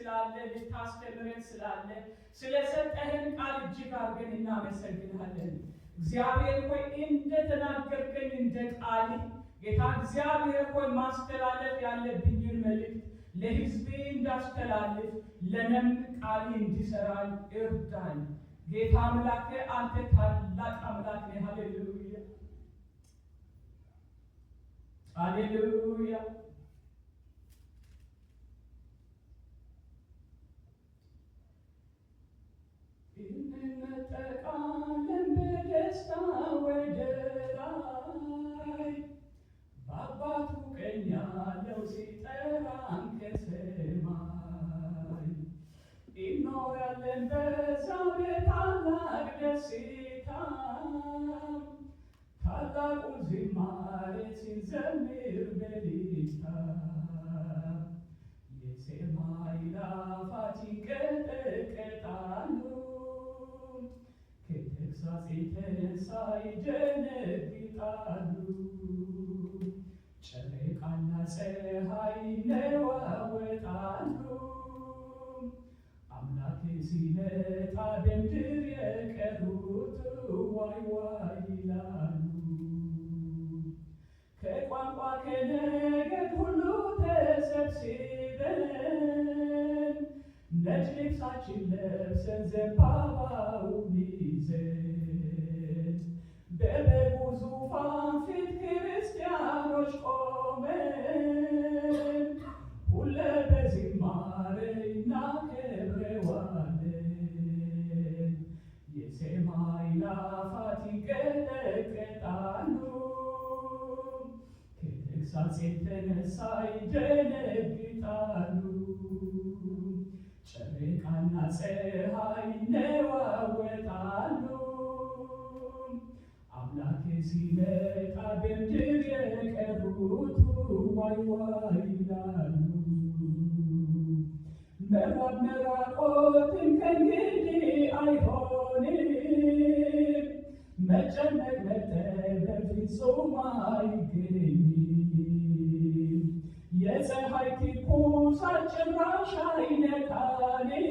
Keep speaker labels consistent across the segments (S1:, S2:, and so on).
S1: ስላለ ልታስተምረን ስላለ ስለሰጠህን ቃል እጅግ አድርገን እናመሰግናለን። እግዚአብሔር ሆይ እንደተናገርከኝ እንደ ቃል ጌታ እግዚአብሔር ሆይ ማስተላለፍ ያለብኝን መልእክት ለሕዝቤ እንዳስተላልፍ ለነም ቃል እንዲሰራኝ እርዳኝ። ጌታ አምላኬ አንተ ታላቅ አምላክ ነህ። ሃሌሉያ ሃሌሉያ። እንነጠቃለን በደስታ ወደ ላይ በአባቱ ቀኝ ያለው ሲጠራን ከሰማይ እንኖራለን በዛ በታላቅ ደስታ ታላቁን ዝማሬ ስንዘምር በደስታ የሰማይ ላፋት ይንቀጠቀጣሉ ከተግሣጽ የተነሳ ይደነግጣሉ። ጨረቃና ፀሐይ ይነዋወጣሉ አምላክ ሲመጣ በምድር የቀሩት ዋይ ዋይ ይላሉ። ከቋንቋ ከነገድ ሁሉ ተሰብስበን ነጭ ልብሳችን ለብሰን ዘንባባውን ይዘን በበጉ ዙፋን ፊት ክርስቲያኖች ቆመን ሁሌ በዝማሬ እናከብረዋለን። የሰማይ ላፋት ይንቀጠቀጣሉ ከተግሣጽ የተነሳ ይደነግጣሉ። ጨረቃና ፀሐይ ይነዋወጣሉ አምላክ ሲመጣ በምድር የቀሩት ዋይ ዋይ ይላሉ። መራብ መራቆትም ከእንግዲህ አይሆንም መጨነቅ መጠበብ ፍጹም አይገኝም። የፀሐይ ትኩሳት ጭራሽ አይነካንም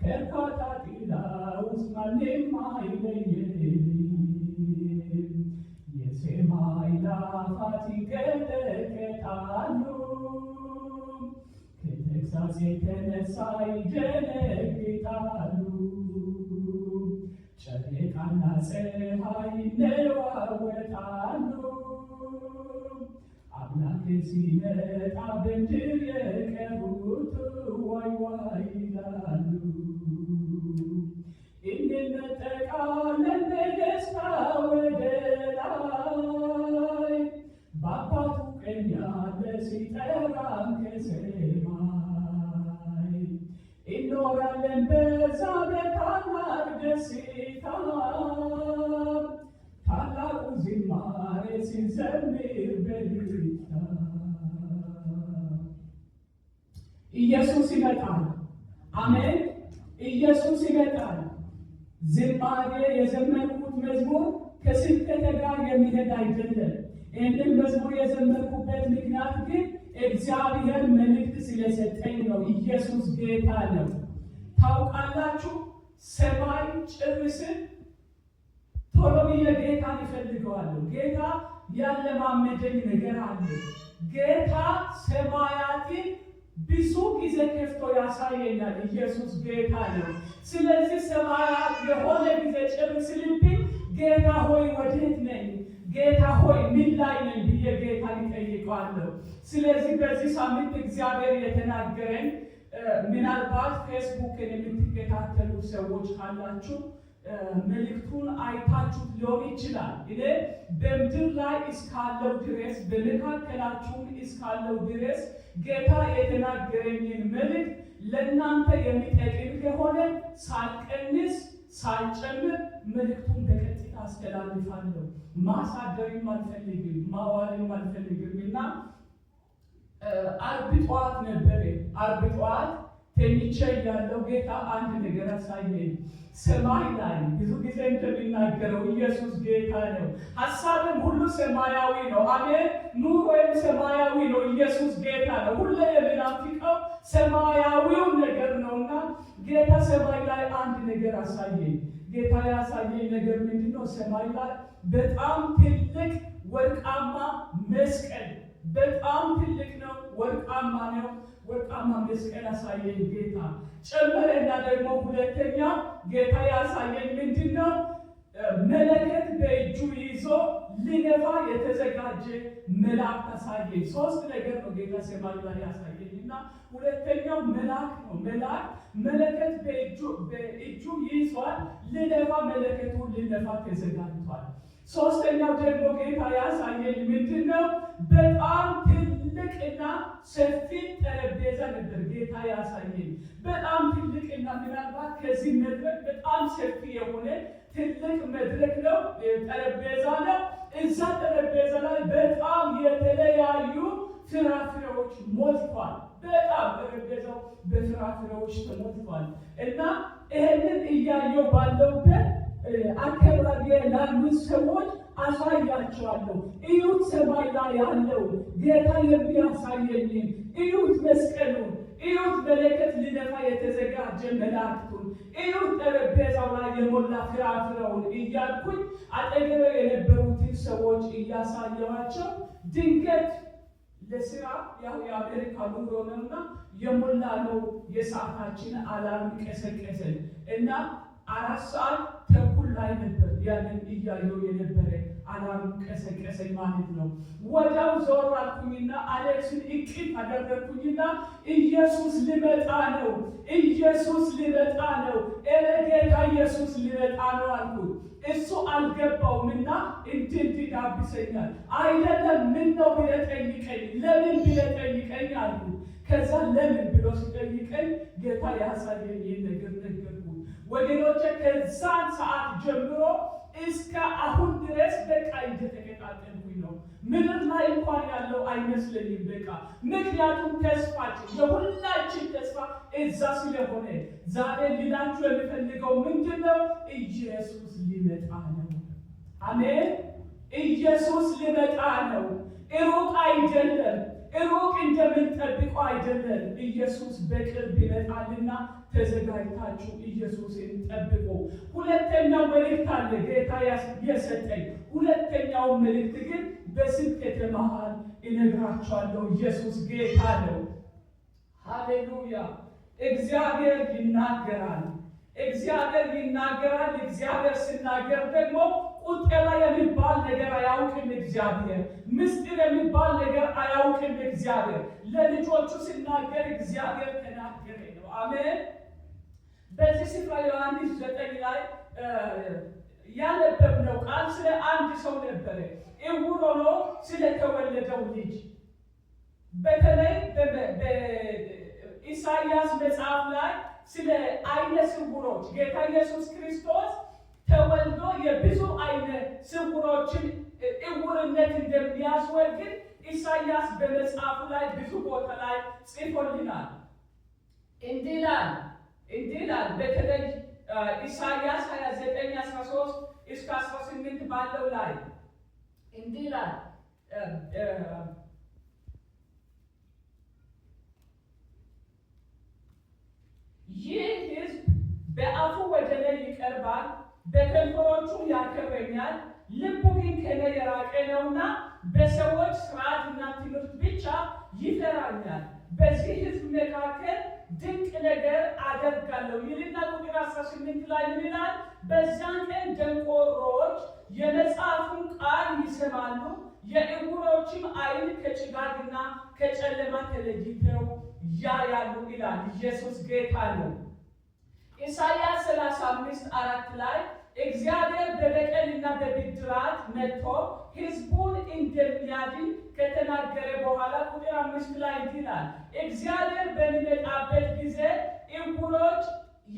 S1: ከእርካታ ጥላ ውስጥ ማንም አይለየንም። የሰማይ ላፋት ይንቀጠቀጣሉ ከተግሣጽ የተነሳ ይደነግጣሉ። ጨረቃና ፀሐይ ይነዋወጣሉ አምላክ ሲመጣ በምድር የቀሩት ዋይ ዋይ ይላሉ። እንነጠቃለን በደስታ ወደ ላይ በአባቱ ቀኝ ያለ ሲጠራን ከሰማይ እንኖራለን በዛ በታላቅ ደስታ ታላቁ ዝማሬ ስንዘምር በደስታ። ኢየሱስ ይመጣል። አሜን። ኢየሱስ ይመጣል። ዝማሬ የዘመርኩት መዝሙር ከስብከቴ ጋር የሚሄድ አይደለም። ይህንን መዝሙር የዘመርኩበት ምክንያት ግን እግዚአብሔር መልእክት ስለሰጠኝ ነው። ኢየሱስ ጌታ ነው። ታውቃላችሁ ሰማይ ጭርስን ቶሎ ብዬ ጌታን ይፈልገዋለሁ። ጌታ ያለማመደኝ ነገር አለ። ጌታ ሰማያትን ብዙ ጊዜ ከፍቶ ያሳየኛል። ኢየሱስ ጌታ ነው። ስለዚህ ሰማያት የሆነ ጊዜ ጭርስልብኝ ጌታ ሆይ ወዴት ነኝ? ጌታ ሆይ ምን ላይ ነኝ ብዬ ጌታን ይጠይቀዋለሁ። ስለዚህ በዚህ ሳምንት እግዚአብሔር የተናገረን ምናልባት ፌስቡክን የምትከታተሉ ሰዎች ካላችሁ መልእክቱን አይታችሁት ሊሆን ይችላል። እኔ በምድር ላይ እስካለው ድረስ በመካከላችሁም እስካለው ድረስ ጌታ የተናገረኝን መልእክት ለእናንተ የሚጠቅም ከሆነ ሳልቀንስ ሳልጨምር መልእክቱን በቀጥታ አስተላልፋለሁ። ማሳደርም አልፈልግም፣ ማዋልም አልፈልግም እና ዓርብ ጠዋት ነበረ። ዓርብ ጠዋት ተኝቼ ያለው ጌታ አንድ ነገር አሳየኝ። ሰማይ ላይ ብዙ ጊዜ እንደሚናገረው ኢየሱስ ጌታ ነው። ሀሳብም ሁሉ ሰማያዊ ነው። አሜን። ኑሮም ሰማያዊ ነው። ኢየሱስ ጌታ ነው። ሁሌ የምናፍቀው ሰማያዊው ነገር ነውና ጌታ ሰማይ ላይ አንድ ነገር አሳየኝ። ጌታ ያሳየኝ ነገር ምንድነው? ሰማይ ላይ በጣም ትልቅ ወርቃማ መስቀል፣ በጣም ትልቅ ነው፣ ወርቃማ ነው። ወርቃማ መስቀል አሳየኝ ጌታ። ጨመረና ደግሞ ሁለተኛ ጌታ ያሳየኝ ምንድነው? መለከት በእጁ ይዞ ሊነፋ የተዘጋጀ መልአክ አሳየኝ። ሶስት ነገር ነው ጌታ ሰማይ ላይ ያሳየኝና ሁለተኛው መልአክ ነው። መልአክ መለከት በእጁ ይዟል፣ ሊነፋ መለከቱን ሊነፋ ተዘጋጅቷል። ሶስተኛው ደግሞ ጌታ ያሳየኝ ምንድነው? በጣም ትልቅና ሰፊ ጠረጴዛ ነበር ጌታ ያሳየኝ። በጣም ትልቅና ምናልባት ከዚህ መድረክ በጣም ሰፊ የሆነ ትልቅ መድረክ ነው፣ ጠረጴዛ ነው። እዛ ጠረጴዛ ላይ በጣም የተለያዩ ፍራፍሬዎች ሞልቷል። በጣም ጠረጴዛው በፍራፍሬዎች ተሞልቷል እና ይህንን እያየው ባለውበት አካባቢ ላሉት ሰዎች አሳያቸዋለሁ። እዩት፣ ሰማይ ላይ ያለው ጌታ የሚያሳየኝን እዩት፣ መስቀሉን እዩት፣ መለከት ሊነፋ የተዘጋጀ መላእክቱን እዩት፣ ጠረጴዛው ላይ የሞላ ፍራፍሬውን እያልኩኝ አጠገቤ የነበሩትን ሰዎች እያሳየኋቸው ድንገት ለስራ ያው የአሜሪካ ኑሮ ነውና የሞላ ነው የሰዓታችን አላርም ቀሰቀሰን እና 4:30 ላይ ነበር ያንን እያየሁ የነበረ አላርም ቀሰቀሰኝ ማለት ነው። ወዲያው ዞር አልኩኝና አሌክስን እቅፍ አደረግኩኝና ኢየሱስ ሊመጣ ነው፣ ኢየሱስ ሊመጣ ነው፣ ጌታ ኢየሱስ ሊመጣ ነው አልኩት። እሱ አልገባውምና እንዴት ይጋብሰኛል? አይደለም ምን ነው ብለህ ጠይቀኝ፣ ለምን ብለህ ጠይቀኝ አልኩት። ከዛ ለምን ብሎ ሲጠይቀኝ ጌታ ያሳየኝ ነገር ነገርኩት። ወገኖቼ ከዛን ሰዓት ጀምሮ እስከ አሁን ድረስ በቃ እየተቀጣጠልኩኝ ነው። ምድር ላይ እንኳን ያለው አይመስለኝም በቃ። ምክንያቱም ተስፋችን የሁላችን ተስፋ እዛ ስለሆነ ዛሬ ሊላችሁ የሚፈልገው ምንድነው? ኢየሱስ ሊመጣ ነው። አሜን። ኢየሱስ ሊመጣ ነው። ሩቅ አይደለም። ሩቅ እንደምንጠብቀው አይደለም። ኢየሱስ በቅርብ ይመጣልና ተዘጋጅታችሁ ኢየሱስን ጠብቁ። ሁለተኛው መልእክት አለ ጌታ የሰጠኝ። ሁለተኛው መልእክት ግን በስብከተ መሃል እነግራችኋለሁ። ኢየሱስ ጌታ ነው። ሃሌሉያ። እግዚአብሔር ይናገራል። እግዚአብሔር ይናገራል። እግዚአብሔር ሲናገር ደግሞ ቁጠባ የሚባል ነገር አያውቅም እግዚአብሔር። ምስጢር የሚባል ነገር አያውቅም እግዚአብሔር። ለልጆቹ ሲናገር እግዚአብሔር ተናገረ ነው። አሜን። በዚህ ስፍራ ዮሐንስ 9 ላይ ያነበብነው ቃል ስለ አንድ ሰው ነበረ፣ ዕውር ሆኖ ስለተወለደው ልጅ። በተለይ በኢሳይያስ መጽሐፍ ላይ ስለ አይነ ስውሮች ጌታ ኢየሱስ ክርስቶስ ተወልዶ የብዙ አይነ ስውሮችን ዕውርነት እንደሚያስወግድ ኢሳይያስ በመጽሐፉ ላይ ብዙ ቦታ ላይ ጽፎልናል። እንዲህ ይላል በተለይ ኢሳይያስ 29:13 እስከ 18 ባለው ላይ እንዲህ ይላል፣ ይህ ሕዝብ በአፉ ወደ እኔ ይቀርባል፣ በከንፈሮቹ ያከብረኛል፣ ልቡ ግን ከእኔ የራቀ ነውና በሰዎች ሥርዓትና ትምህርት ብቻ ይፈራኛል። በዚህ ሕዝብ መካከል ድንቅ ነገር አደርጋለሁ ይልና ቁጥር 18 ላይ ምን ይላል? በዚያን ቀን ደንቆሮች የመጽሐፉን ቃል ይሰማሉ፣ የዕውሮችም ዓይን ከጭጋግና ከጨለማ ተለይተው ያያሉ ይላል። ኢየሱስ ጌታ ነው። ኢሳይያስ 35:4 ላይ እግዚአብሔር በበቀልና በብድራት መጥቶ ሕዝቡን እንደሚያድን ከተናገረ በኋላ ቁጥር 5 ላይ ይላል፣ እግዚአብሔር በሚመጣበት ጊዜ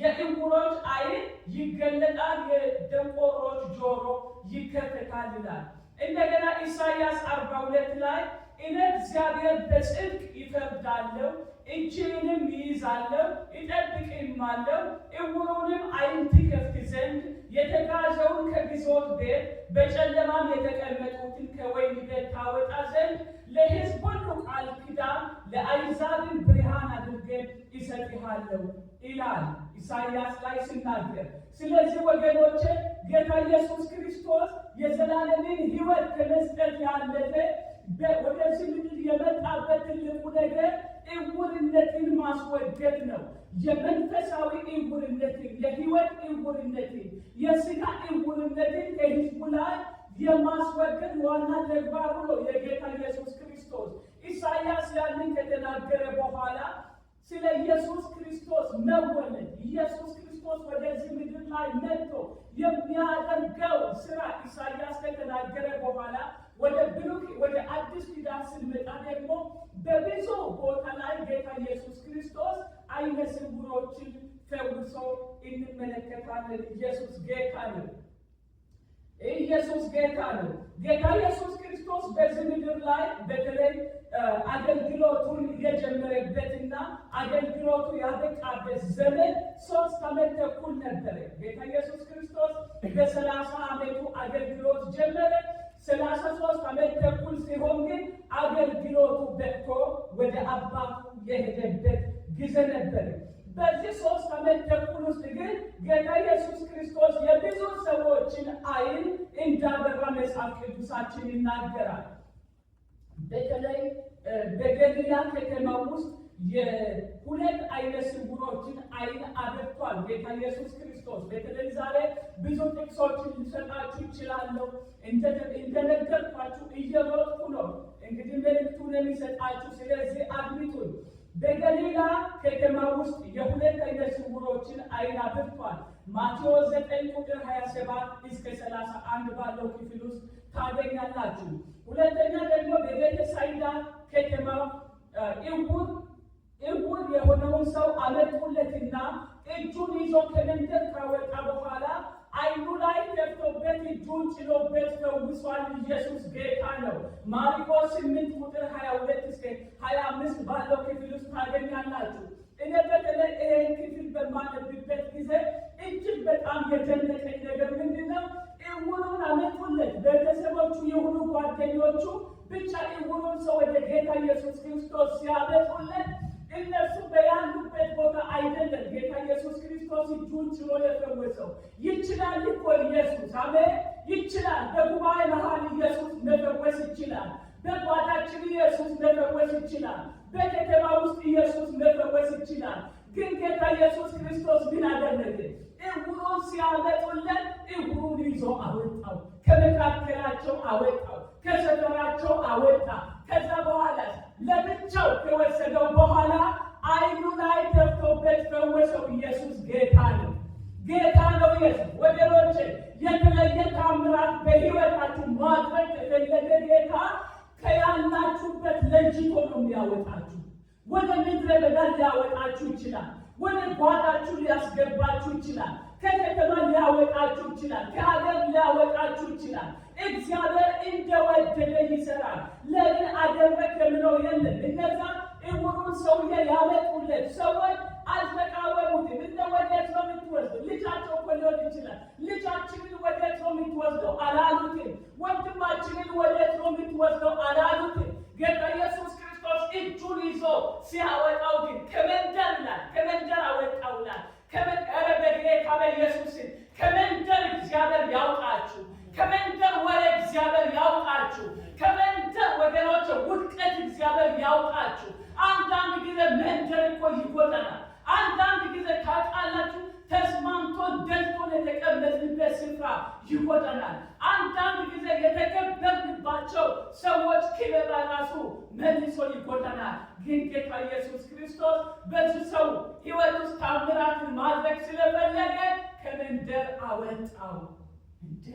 S1: የዕውሮች ዓይን ይገለጣል፣ የደንቆሮች ጆሮ ይከፈታል ይላል። እንደገና ኢሳይያስ 42 ላይ እኔ እግዚአብሔር በጽድቅ ይፈርዳለሁ፣ እጅህንም ይይዛለሁ፣ እጠብቅህማለሁ፣ ዕውሩንም ዓይን ትከፍት ዘንድ የተጋዘውን ከግዞት ቤት በጨለማም የተቀመጡትን ከወህኒ ቤት ታወጣ ዘንድ ለሕዝብ ሁሉ ቃል ኪዳን ለአሕዛብም ብርሃን አድርገህ እሰጥሃለሁ ይላል ኢሳይያስ ላይ ሲናገር። ስለዚህ ወገኖቼ ጌታ ኢየሱስ ክርስቶስ የዘላለምን ሕይወት ከመስጠት ያለፈ ወደዚህ ምድር የመጣበት ትልቁ ነገር ዕውርነትን ማስወገድ ነው። የመንፈሳዊ ዕውርነትን፣ የሕይወት ዕውርነትን፣ የሥጋ ዕውርነትን ከሕዝቡ ላይ የማስወገድ ዋና ተግባሩ ነው የጌታ ኢየሱስ ክርስቶስ። ኢሳይያስ ያንን ከተናገረ በኋላ ስለ ኢየሱስ ክርስቶስ መወለድ፣ ኢየሱስ ክርስቶስ ወደዚህ ምድር ላይ መጥቶ የሚያደርገው ስራ ኢሳይያስ ከተናገረ በኋላ ወደ አዲስ ኪዳን ስንመጣ ደግሞ በብዙ ቦታ ላይ ጌታ ኢየሱስ ክርስቶስ ዓይነ ስውሮችን ፈውሶ እንመለከታለን። ኢየሱስ ጌታ ነው። ኢየሱስ ጌታ ነው። ጌታ ኢየሱስ ክርስቶስ በዚህ ምድር ላይ በተለይ አገልግሎቱን የጀመረበትና አገልግሎቱ ያበቃበት ዘመን 3 ዓመት ተኩል ነበረ። ጌታ ኢየሱስ ክርስቶስ በ30 ዓመቱ አገልግሎት ጀመረ። 33 ዓመት ተኩል ሲሆን ግን አገልግሎቱ በቅቶ ወደ አባቱ የሄደበት ጊዜ ነበር። በዚህ 3 ዓመት ተኩል ውስጥ ግን ጌታ ኢየሱስ ክርስቶስ የብዙ ሰዎችን ዓይን እንዳበራ መጽሐፍ ቅዱሳችን ይናገራል። በተለይ በገሊላ ከተማ ውስጥ የሁለት ዓይነ ስውሮችን ዓይን አበርቷል ጌታ ኢየሱስ ክርስቶስ። በተለይ ዛሬ ብዙ ጥቅሶችን ልሰጣችሁ ይችላለሁ። እንደነገርኳችሁ እየሮጥኩ ነው እንግዲህ መልእክቱን የሚሰጣችሁ፣ ስለዚህ አድምጡኝ። በገሊላ ከተማ ውስጥ የሁለት ዓይነ ስውሮችን ዓይን አበርቷል። ማቴዎስ 9 ቁጥር 27 እስከ 31 ባለው ክፍል ውስጥ ታገኛላችሁ። ሁለተኛ ደግሞ በቤተሳይዳ ከተማ ዕውር የሆነውን ሰው አመጡለትና እጁን ይዞ ከመንገድ ካወጣ በኋላ ዓይኑ ላይ ተፍቶበት እጁን ጭኖበት ፈውሷል። ኢየሱስ ጌታ ነው። ማርቆስ 8 ቁጥር 22 እስከ 25 ባለው ክፍል ውስጥ ታገኛላችሁ። እኔ በተለይ ይህን ክፍል በማነብበት ጊዜ እጅግ በጣም የደነቀኝ ነገር ምንድን ነው? ዕውሩን አመጡለት። ቤተሰቦቹ የሆኑ ጓደኞቹ ብቻ ዕውሩን ሰው ወደ ጌታ ኢየሱስ ክርስቶስ ሲያመጡለት እነሱ በያሉበት ቦታ አይደለም ጌታ ኢየሱስ ክርስቶስ እጁን ጭኖ የፈወሰው። ይችላል እኮ ኢየሱስ፣ አሜን፣ ይችላል። በጉባኤ መሃል ኢየሱስ መፈወስ ይችላል። በጓዳችን ኢየሱስ መፈወስ ይችላል። በከተማ ውስጥ ኢየሱስ መፈወስ ይችላል። ግን ጌታ ኢየሱስ ክርስቶስ ምን አደረገ? ዕውሩን ሲያመጡለት ዕውሩን ይዞ አወጣው፣ ከመካከላቸው አወጣው፣ ከሰፈራቸው አወጣ። ከዛ በኋላ ለብቻው ከወሰደው በኋላ ዓይኑ ላይ ተፍቶበት ፈወሰው። ኢየሱስ ጌታ ነው። ጌታ ነው ኢየሱስ። ወገኖቼ የተለየ ታምራት በሕይወታችሁ ማድረግ የፈለገ ጌታ ከያላችሁበት ለይቶ ነው የሚያወጣችሁ። ወደ ምድረ በዳ ሊያወጣችሁ ይችላል። ወደ ጓዳችሁ ሊያስገባችሁ ይችላል። ከከተማ ሊያወጣችሁ ይችላል። ከሀገር ሊያወጣችሁ ይችላል። እግዚአብሔር እንደወደደ ይሰራል። ለምን አደረገ ብለው የለም። እነዛ ዕውሩን ሰውዬ ያመጡለት ሰዎች አልተቃወሙትም። እንደ ወዴት ነው የምትወስደው? ልጃቸው እኮ ሊሆን ይችላል። ልጃችንን ወዴት ነው የምትወስደው አላሉትም። ወንድማችንን ወዴት ነው የምትወስደው አላሉትም። ጌታ ኢየሱስ ክርስቶስ እጁን ይዞ ሲያወጣው ግን ከመንደር አወጣውላል። ኧረ በጌታ በኢየሱስ ከመንደር እግዚአብሔር ያውጣችሁ። ከመንደር ወሬ እግዚአብሔር ያውጣችሁ። ከመንደር ወገኖች ውድቀት እግዚአብሔር ያውጣችሁ። አንዳንድ ጊዜ መንደር እኮ ይጎጠናል። አንዳንድ ጊዜ ታውቃላችሁ ተስማምቶ ደልቶን የተቀመጥንበት ስፍራ ይጎጠናል። አንዳንድ ጊዜ የተከበርንባቸው ሰዎች ክብር ራሱ መልሶ ይጎጠናል። ግን ጌታ ኢየሱስ ክርስቶስ በዚህ ሰው ሕይወት ውስጥ ታምራትን ማድረግ ስለፈለገ ከመንደር አወጣው። እንዴ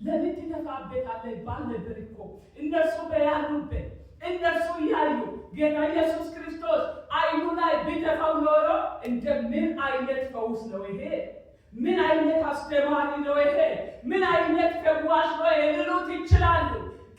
S1: ለምን ትተፋበታለህ? ባለበት እኮ እነሱ በያሉበት እነሱ እያዩ ጌታ ኢየሱስ ክርስቶስ ዓይኑ ላይ ቢተፋው ኖሮ እንደምን አይነት ፈውስ ነው ይሄ? ምን አይነት አስተማሪ ነው ይሄ? ምን አይነት ፈዋሽ ነው ይሄ ሊሉት ይችላሉ።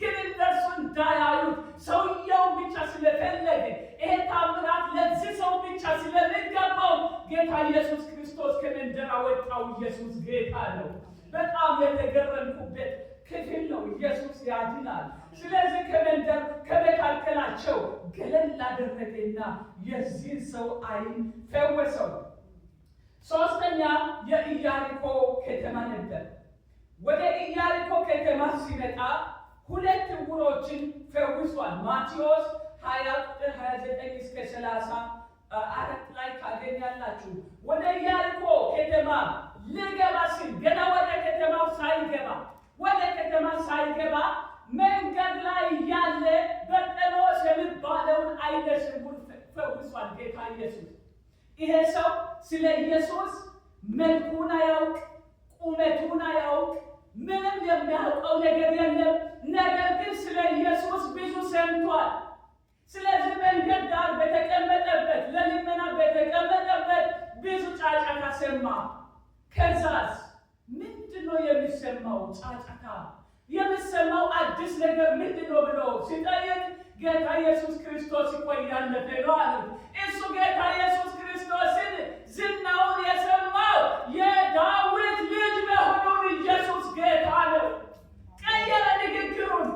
S1: ግን እነርሱ እንዳያዩት ሰውየው ብቻ ስለፈለገ ይሄ ታምራት ለዚህ ሰው ብቻ ስለሚገባው ጌታ ኢየሱስ ክርስቶስ ከመንደር አወጣው። ኢየሱስ ጌታ ነው። በጣም የተገረምኩበት ክፍል ነው። ኢየሱስ ያድናል። ስለዚህ ከመንደር ከመካከላቸው ገለል አደረገና የዚህ ሰው ዓይን ፈወሰው። ሶስተኛ የኢያሪኮ ከተማ ነበር። ወደ ኢያሪኮ ከተማ ሲመጣ 2 ዕውሮችን ፈውሷል። ማቴዎስ 20:29 እስከ 34 ላይ ታገኛላችሁ። ወደ ኢያሪኮ ከተማ ሊገባ ሲል ገና ወደ ከተማው ሳይገባ መንገድ ላይ ያለ በርጤሜዎስ የሚባለውን ዓይነ ስውር ፈውሷል ጌታ ኢየሱስ። ይሄ ሰው ስለ ኢየሱስ መልኩን አያውቅ፣ ቁመቱን አያውቅ፣ ምንም የሚያውቀው ነገር የለም። ነገር ግን ስለ ኢየሱስ ብዙ ሰምቷል። ስለዚህ መንገድ ዳር በተቀመጠበት ለልመና በተቀመጠበት ብዙ ጫጫታ ሰማ። ከዛስ ምንድነው የሚሰማው? ጫጫታ የሚሰማው አዲስ ነገር ምንድነው ብሎ ሲጠይቅ ጌታ ኢየሱስ ክርስቶስ ይቆያል ነው አሉት። እሱ ጌታ ኢየሱስ ክርስቶስን ዝናውን የሰማው የዳዊት ልጅ መሆኑን ኢየሱስ ጌታ ነው። ቀየረ ንግግሩን።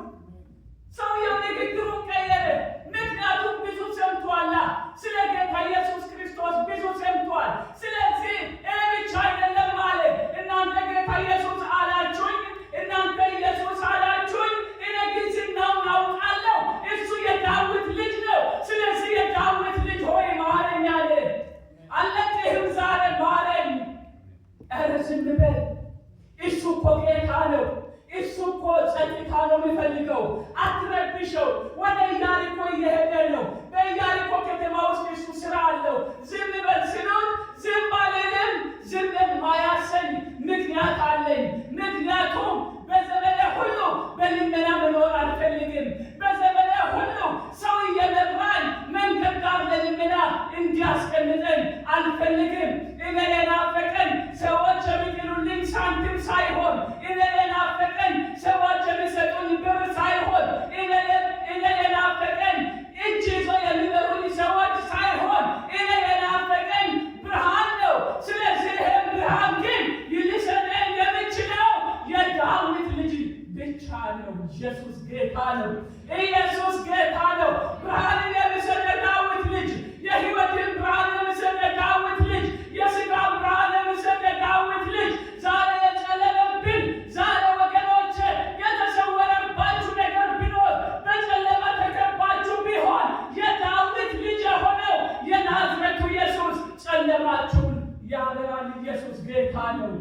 S1: ሰውየው ንግግሩን ቀየረ። ምክንያቱም ብዙ ሰምቷላ። ስለ ጌታ ኢየሱስ ክርስቶስ ብዙ ሰምቷል። ስለዚህ ይህ ብቻ አይደለም ማለት እናንተ ጌታ ኢየሱስ አላችሁኝ፣ እናንተ ኢየሱስ አላችሁኝ፣ እኔ ግን ዝናውን አውቃለሁ። እሱ የዳዊት ልጅ ነው። ስለዚህ የዳዊት ልጅ ሆይ ማረኝ አለ። አለቅህም ዛሬ ማረኝ። ኧረ ዝም በል። እሱ እኮ ጌታ ነው። እሱ እኮ ጸጥታ ነው የሚፈልገው። አትረብሸው። ወደ ኢያሪኮ እየሄደ ነው። በኢያሪኮ ከተማ ውስጥ እሱ ስራ አለው። ዝም በል ሲሉት ዝም አልልም። ዝም የማያሰኝ ምክንያት አለኝ። ምክንያቱም በዘመኔ ሁሉ በልመና መኖር አልፈልግም። በዘመኔ ሁሉ ሰው እየመራኝ መንገድ ዳር ለልመና እንዲያስቀምጠኝ አልፈልግም። እኔ የናፈቀኝ ሰዎች የሚጥሉልኝ ሳንቲም ሳይሆን፣ እኔ የናፈቀኝ ሰዎች የሚሰጡኝ ብር ሳይሆን፣ እኔ የናፈቀኝ እጅ ይዞ የሚመሩኝ ሰዎች ሳይሆን፣ እኔ የናፈቀኝ ብርሃን ነው። ስለዚህ ይህም ብርሃን ግን ሊሰጠኝ የሚችለው የዳዊት ልጅ ብቻ ነው። ኢየሱስ ጌታ ነው። ኢየሱስ ጌታ ነው። ብርሃንን የሚሰጥ የዳዊት ልጅ፣ የሕይወትን ብርሃን የሚሰጥ የዳዊት ልጅ፣ የሥጋ ብርሃን የሚሰጥ የዳዊት ልጅ ዛሬ የጨለመብን፣ ዛሬ ወገኖቼ የተሰወረባችሁ ነገር ቢኖር፣ በጨለማ ተከባችሁ ቢሆን የዳዊት ልጅ የሆነው የናዝሬቱ ኢየሱስ ጨለማችሁን ያበራል። ኢየሱስ ጌታ ነው።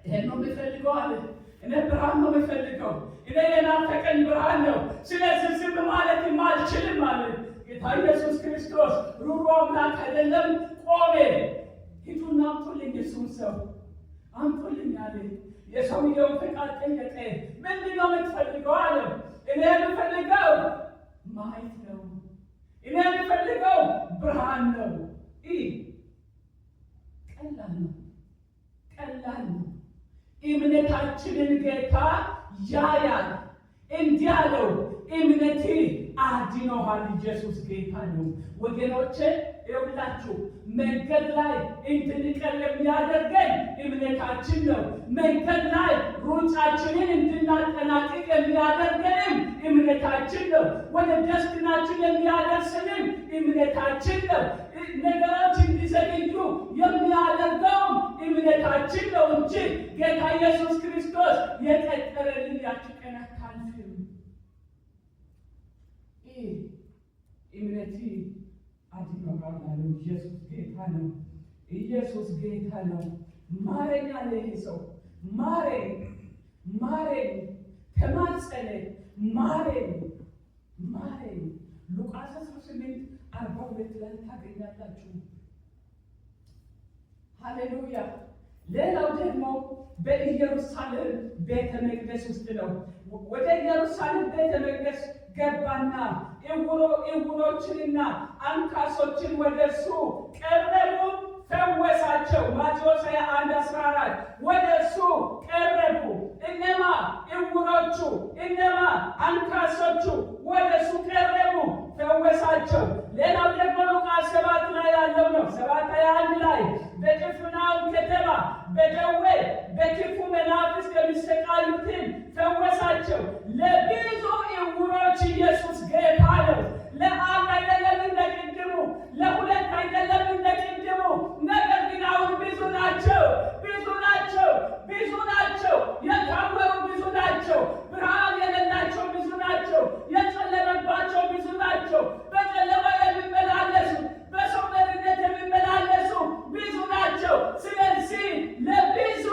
S1: ይሄን ነው የሚፈልገው አለ። እኔ ብርሃን ነው የሚፈልገው። እኔ የናፈቀኝ ብርሃን ነው። ስለዚህ ዝም ማለት አልችልም ማለት ጌታ ኢየሱስ ክርስቶስ ሩሩ አምላክ አይደለም። ቆሜ ሂዱና አምጡልኝ፣ እሱን ሰው አምጡልኝ አለ። የሰውየውን ፈቃድ ጠየቀ። ምንድን ነው የምትፈልገው አለ። እኔ የምፈልገው ማየት ነው። እኔ የምፈልገው ብርሃን ነው። ቀላል ነው፣ ቀላል ነው። እምነታችንን ጌታ ያያል። እንዲህ አለው፣ እምነቴ አድኖሃል። ኢየሱስ ጌታ ነው። ወገኖቼ ይኸውላችሁ መንገድ ላይ እንድንቀር የሚያደርገን እምነታችን ነው። መንገድ ላይ ሩጫችንን እንድናጠናቅቅ የሚያደርገንም እምነታችን ነው። ወደ ደስታችን የሚያደርስንም እምነታችን ነው። ነገሮች እንዲዘገዩ የሚያደርገውም እምነታችን ነው እንጂ ጌታ ኢየሱስ ክርስቶስ የቀጠረልን ያቺ ቀን አታልፍም። እምነቴ አድኖሃል አለው። ኢየሱስ ጌታ ነው። ኢየሱስ ጌታ ነው። ማረኝ አለ። ይህ ሰው ማረኝ፣ ማረኝ፣ ተማጸነ። ማረኝ፣ ማረኝ። ሉቃስ 18:42 ላይ ታገኛላችሁ። ሃሌሉያ። ሌላው ደግሞ በኢየሩሳሌም ቤተ መቅደስ ውስጥ ነው። ወደ ኢየሩሳሌም ቤተ መቅደስ ገባና ዕውሮችንና አንካሶችን ወደ እርሱ ቀረቡ፣ ፈወሳቸው። ማቴዎስ 21:14 ወደ እሱ ቀረቡ። እነማ? ዕውሮቹ። እነማ? አንካሶቹ ወደ እሱ ቀረቡ፣ ፈወሳቸው። ሌላው ደግሞ ሉቃስ 7 ላይ ያለው ነው። 7:21 ላይ በቅፍርናሆም ከተማ በደዌ በክፉ መናፍስት የሚሰቃዩትን ፈወሳቸው። ለብዙ ዕውሮች ኢየሱስ ጌታ ነው። ለአንድ አይደለም እንደ ቅድሙ፣ ለሁለት አይደለም እንደ ቅድሙ። ነገር ግን አሁን ብዙ ናቸው፣ ብዙ ናቸው፣ ብዙ ናቸው። የታወሩ ብዙ ናቸው። ብርሃን የሌላቸው ብዙ ናቸው። የጨለመባቸው ብዙ ናቸው። በጨለማ የሚመላለሱ፣ በሰው መሪነት የሚመላለሱ ብዙ ናቸው። ስለዚህ ለብዙ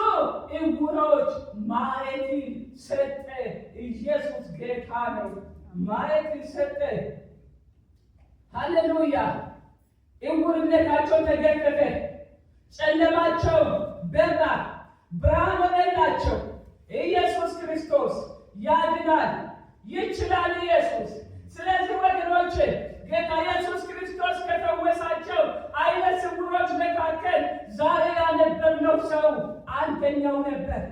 S1: ዕውሮች ማየትን ሰጠ። ኢየሱስ ጌታ ነው። ማየትን ሰጠ። ሃሌሉያ! ዕውርነታቸው ተገፈፈ፣ ጨለማቸው በራ፣ ብርሃን ሆነላቸው። ኢየሱስ ክርስቶስ ያድናል፣ ይችላል ኢየሱስ። ስለዚህ ወገኖች ጌታ ኢየሱስ ክርስቶስ ከፈወሳቸው ዓይነ ስውሮች መካከል ዛሬ ያነበብነው ሰው አንደኛው ነበር።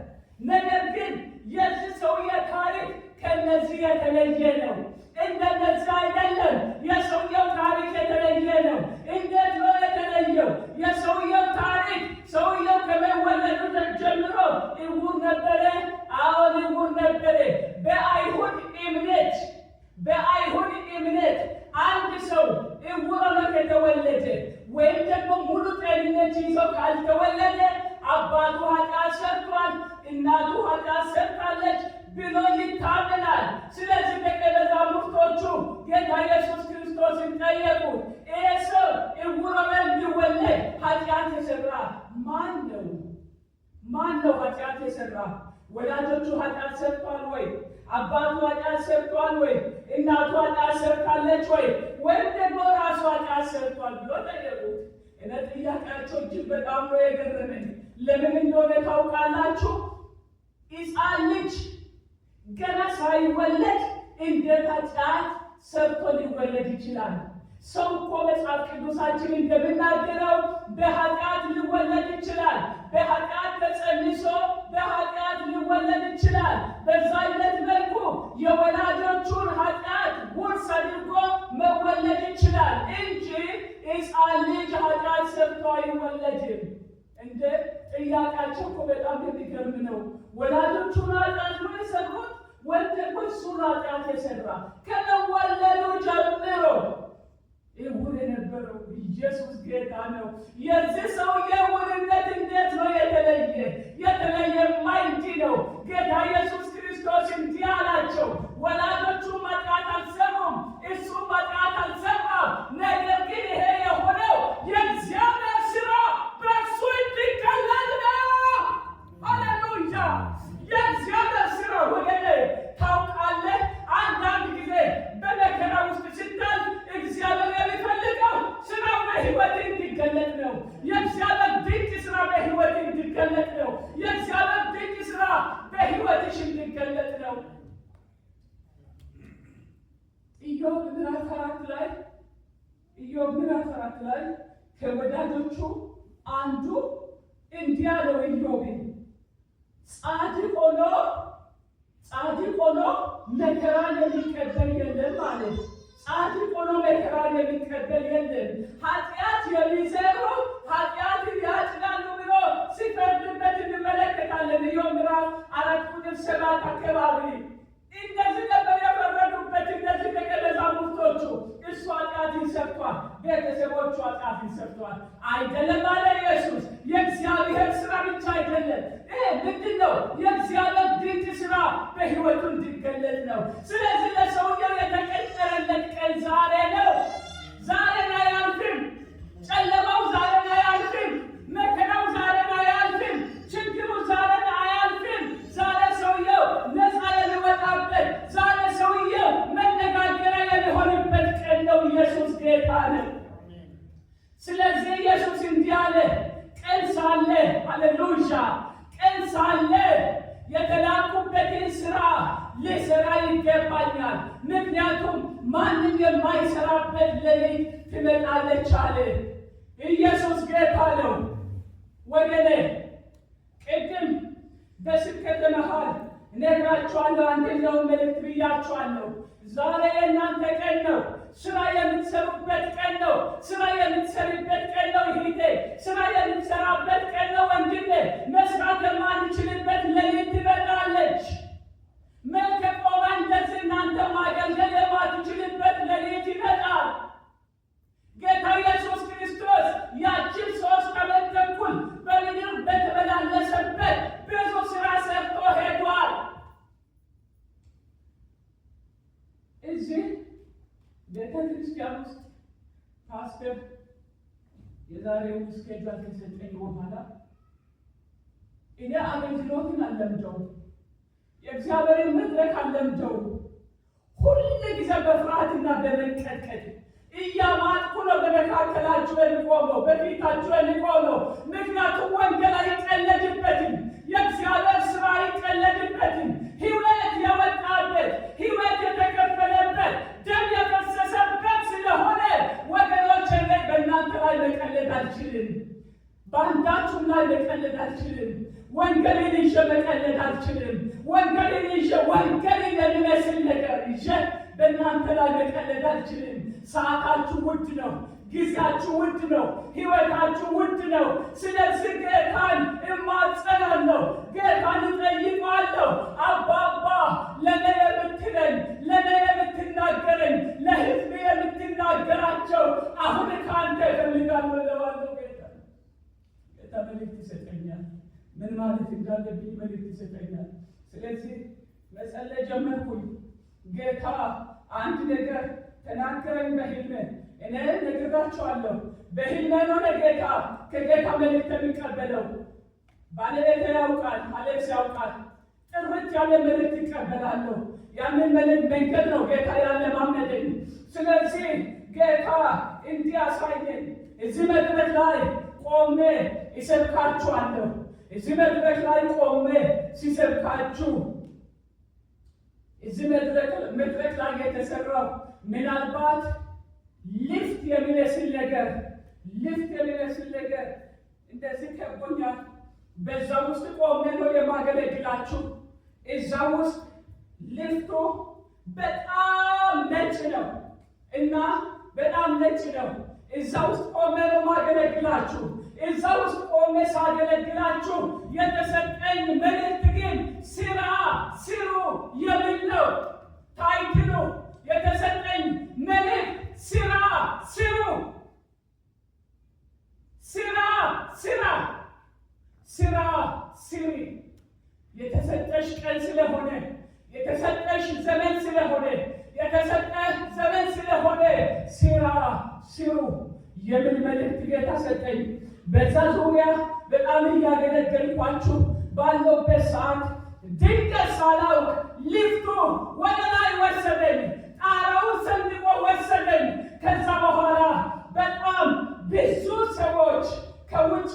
S1: ነገር ግን የዚህ ሰውዬ ታሪክ ከነዚህ የተለየ ነው። እንደነዚህ አይደለም። የሰውየው ታሪክ የተለየ ነው። እንዴት ነው የተለየው? የሰውየው ታሪክ ሰውየው ከመወለዱ ጀምሮ ዕውር ነበረ። አዎን ዕውር ነበረ። በአይሁድ እምነት አንድ ሰው ዕውር ሆኖ ከተወለደ ወይም ደግሞ ሙሉ ጤንነት ይዞ ካልተወለደ አባቱ ኃጢአት ሰርቷል፣ እናቱ ኃጢአት ሰርታለች ብሎ ይታመናል። ስለዚህ ደቀ መዛሙርቶቹ ጌታ ኢየሱስ ክርስቶስን ጠየቁት፣ ይሄ ሰው ዕውር ሆኖ እንዲወለድ ኃጢአት የሰራ ማን ነው? ማን ነው ኃጢአት የሰራ? ወላጆቹ ኃጢአት ሰርቷል ወይ? አባቱ ኃጢአት ሰርቷል ወይ? እናቱ ኃጢአት ሰርታለች ወይ? ወይም ደግሞ ራሱ ኃጢአት ሰርቷል ብሎ ጠየቁት። እኔ ጥያቄያቸው እጅግ በጣም ነው የገረመኝ። ለምን እንደሆነ ታውቃላችሁ? ሕፃን ልጅ ገና ሳይወለድ እንዴት ኃጢአት ሰርቶ ሊወለድ ይችላል? ሰው እኮ መጽሐፍ ቅዱሳችን እንደምናገረው በኃጢአት ሊወለድ ይችላል። በኃጢአት ተጸንሶ በኃጢአት ሊወለድ ይችላል። በዛ አይነት መልኩ የወላጆቹን ኃጢአት ውርስ አድርጎ መወለድ ይችላል እንጂ ሕፃን ልጅ ኃጢአት ሰርቶ አይወለድም። እንደ ጥያቄያቸው እኮ በጣም የሚገርም ነው። ወላጆቹን ኃጢአት ነው የሰሩት ወይም ደግሞ እሱን ኃጢአት የሰራ? ከመወለዱ ጀምሮ ዕውር የነበረው ኢየሱስ ጌታ ነው። የዚህ ሰውዬ ዕውርነት እንዴት ነው የተለየ? የተለየማ እንዲህ ነው። ጌታ ኢየሱስ ክርስቶስ እንዲህ አላቸው፣ ወላጆቹ ኃጢአት አልሰሩም፣ እሱም ኃጢአት አልሰራም። ነገር ግን ይሄ የሆነው የእግዚአብሔር ሥራ በእርሱ እንዲገለጥ ነው። ሃሌሉያ! የእግዚአብሔር ሥራ ወገኔ፣ ታውቃለህ፣ አንዳንድ ጊዜ በመከራ ውስጥ ስታልፍ እግዚአብሔር የሚፈልገው ስራው በሕይወት እንዲገለጥ ነው። የእግዚአብሔር ድንቅ ስራ በሕይወት እንዲገለጥ ነው። የእግዚአብሔር ድንቅ ስራ በሕይወትሽ እንዲገለጥ ነው። ኢዮብ ምዕራፍ 4 ላይ ከወዳጆቹ አንዱ እንዲህ አለው ኢዮብን፣ ጻድቅ ሆኖ መከራን የሚቀበል የለም ማለት። ጻድቅ ሆኖ መከራን የሚቀበል የለም። ኃጢአት የሚዘሩ ኃጢአትን ያጭዳሉ ብሎ ሲፈርድበት እንመለከታለን። ኢዮብ ምዕራፍ 4:7 አካባቢ እንደዚህ ነበር የፈረዱበት እነዚህ ደቀ መዛሙርቶቹ። እሱ ኃጢአትን ሰርቷል፣ ቤተሰቦቹ ኃጢአትን ሰርቷል። አይደለም አለ ኢየሱስ። የእግዚአብሔር ስራ ብቻ አይደለም። ይሄ ምንድን ነው? የእግዚአብሔር ድንቅ ስራ በሕይወቱ እንዲገለጥ ነው። ስለዚህ ለሰውየው የተቀጠረለት ቀን ዛሬ ነው። ዛሬን አያልፍም። ጨለማው ዛሬን አያልፍም። መከራው ዛሬን አያልፍም። ችግሩ ዛሬን አያልፍም። ዛሬ ሰውየው ነፃ የሚወጣበት፣ ዛሬ ሰውየው መነጋገሪያ የሚሆንበት ቀን ነው። ኢየሱስ ጌታ ነው። ስለዚህ ኢየሱስ እንዲህ አለ፣ ቀን ሳለ፣ ሃሌሉያ፣ ቀን ሳለ የተላኩበትን ስራ ልሰራ ይገባኛል። ምክንያቱም ማንም የማይሰራበት ሌሊት ትመጣለች አለ። ኢየሱስ ጌታ ነው። ወገኔ ቅድም በስብከተ መሃል ነግራችኋለሁ። አንደኛውን መልእክት ብያችኋለሁ። ዛሬ የእናንተ ቀን ነው። ስራ የምትሰሩበት ቀን ነው። ስራ የምትሰሪበት ቀን ነው። ይሄ ስራ የምትሰራበት ቀን ነው። ወንድሜ መስራት የማንችልበት ሌሊት ትመጣለች። መልከ ቆማ እንደዚህ እናንተ ማገልገል የማትችልበት ሌሊት ይመጣል። ጌታ ኢየሱስ ክርስቶስ ያችን 3 ዓመት ተኩል በምድር በተመላለሰበት ብዙ ስራ ሰርቶ ሄዷል። እዚህ ቤተ ክርስቲያን ውስጥ ፓስተር የዛሬው ስኬጁል ከሰጠኝ በኋላ እኔ አገልግሎትን አለምደው፣ የእግዚአብሔርን መድረክ አለምደው። ሁል ጊዜ በፍርሃትና በመንቀጥቀጥ እያማጥኩ ነው በመካከላችሁ የሚቆመው፣ በፊታችሁ የሚቆመው። ምክንያቱም ወንጌል አይቀለድበትም፣ የእግዚአብሔር ስራ አይቀለድበትም። ሕይወት የወጣበት ሕይወት የተከፈለበት ደም የፈሰሰበት ስለሆነ ወገኖች ላይ በእናንተ ላይ መቀለድ አልችልም፣ በአንዳችሁም ላይ መቀለድ አልችልም። ወንጌልን ይዤ መቀለድ አልችልም። ወንጌልን ይዤ ወንጌልን የሚመስል ነገር ይዤ በእናንተ ላይ መቀለድ አልችልም። ሰዓታችሁ ውድ ነው። ጊዜያችሁ ውድ ነው። ሕይወታችሁ ውድ ነው። ስለዚህ ጌታን እማጸናለሁ፣ ጌታን እጠይቀዋለሁ። አባባ ለኔ የምትለኝ፣ ለኔ የምትናገረኝ፣ ለሕዝብ የምትናገራቸው አሁን ከአንተ እፈልጋለሁ እለዋለሁ። ጌታ መልእክት ይሰጠኛል። ምን ማለት እንዳለብኝ መልእክት ይሰጠኛል። ስለዚህ መጸለይ ጀመርኩኝ። ጌታ አንድ ነገር ተናገረኝ በሕልሜ። እኔ ነግራችኋለሁ። በሕልሜ ነው ጌታ ከጌታ መልእክት የሚቀበለው። ባለቤቴ ያውቃል፣ አሌክስ ያውቃል። ጥርት ያለ መልእክት ይቀበላለሁ። ያንን መልእክት መንገድ ነው ጌታ ያለማመደኝ። ስለዚህ ጌታ እንዲያሳየኝ እዚህ መድረክ ላይ ቆሜ ይሰብካችኋለሁ። እዚህ መድረክ ላይ ቆሜ ሲሰብካችሁ እዚህ መድረክ ላይ የተሰራው ምናልባት ሊፍት የሚመስል ነገር እንደዚህ ከቦኛል። በዛ ውስጥ ቆሜ ነው የማገለግላችሁ። እዛ ውስጥ ሊፍቱ በጣም ነጭ ነው እና በጣም ነጭ ነው። እዛ ውስጥ ቆሜ ነው ማገለግላችሁ። እዛ ውስጥ ቆሜ ሳገለግላችሁ የተሰጠኝ መልእክት ግን ስራ ስሩ የሚል ነው። ታይትሉ የተሰጠኝ መልእክት ስራ ስሩ፣ ስራ ስራ ስራ ስሪ። የተሰጠሽ ቀን ስለሆነ፣ የተሰጠሽ ዘመን ስለሆነ፣ የተሰጠሽ ዘመን ስለሆነ ስራ ስሩ የሚል መልእክት ጌታ ሰጠኝ። በዛ ዙሪያ በጣም እያገለገልኳችሁ ባለውበት ሰዓት ድንገት ሳላውቅ ሊፍቱ ወደ ላይ ወሰደኝ፣ ጣራውን ሰንጥቆ ወሰደኝ። ከዛ በኋላ በጣም ብዙ ሰዎች ከውጭ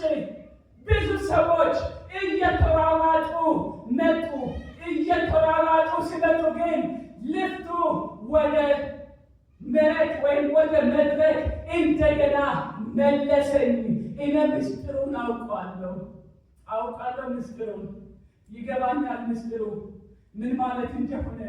S1: ብዙ ሰዎች እየተሯሯጡ መጡ። እየተሯሯጡ ሲመጡ ግን ሊፍቱ ወደ መሬት ወይም ወደ መድረክ እንደገና መለሰኝ። እኔ ምስጢሩን አውቃለሁ። ምስጢሩን ይገባኛል። ምስጢሩ ምን ማለት እንደሆነ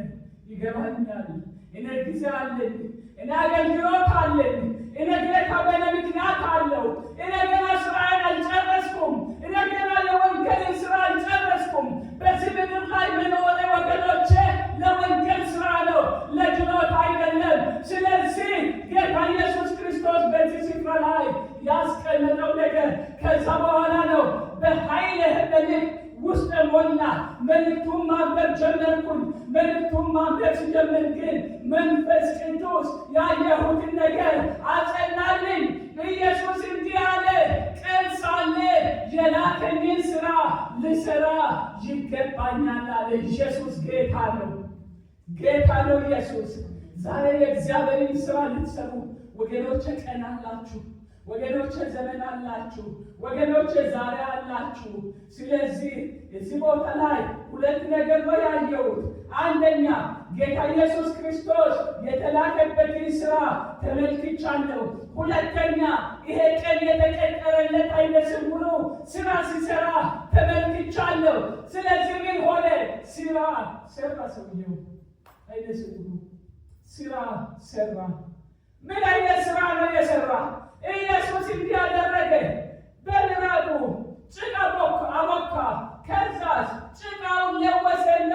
S1: ይገባኛል። እኔ ጊዜ አለኝ፣ እኔ አገልግሎት አለኝ፣ እኔ ጌታ በእኔ ምክንያት አለው። እኔ ገና ስራዬን አልጨረስኩም። እኔ ገና የወንጌልን ስራ አልጨረስኩም። በዚህ ምድር ላይ መኖሬ ወገኖቼ ለወንጌል ስራ ነው፣ ለድሎት አይደለም። ስለዚህ ጌታ ኢየሱስ ክርስቶስ በዚህ ስፍራ ላይ ያስቀመጠው ነገር ከዛ በኋላ ነው በኃይል መልእክት ውስጥ ሞላ። መልእክቱን ማንበብ ጀመርኩኝ። መልእክቱን ማንበብ ሲጀምር ግን መንፈስ ቅዱስ ያየሁትን ነገር አጸናልኝ። ኢየሱስ እንዲህ አለ፣ ቀን ሳለ የላከኝን ስራ ልሰራ ይገባኛል አለ። ኢየሱስ ጌታ ነው፣ ጌታ ነው ኢየሱስ። ዛሬ የእግዚአብሔርን ስራ ልትሰሩ ወገኖቼ ቀን አላችሁ። ወገኖቼ ዘመን አላችሁ፣ ወገኖቼ ዛሬ አላችሁ። ስለዚህ እዚህ ቦታ ላይ ሁለት ነገር ነው ያየሁት። አንደኛ ጌታ ኢየሱስ ክርስቶስ የተላከበትን ስራ ተመልክቻለሁ። ሁለተኛ ይሄ ቀን የተቀጠረለት አይነ ስውሩ ስራ ሲሰራ ተመልክቻለሁ። ስለዚህ ምን ሆነ? ስራ ሰራ። ሰውየው አይነ ስውሩ ስራ ሰራ። ምን አይነት ስራ ነው የሰራ? ኢየሱስ እንዲያደረገ በምራቁ ጭቃ አቦካ። ከዛስ ጭቃውን ለወሰና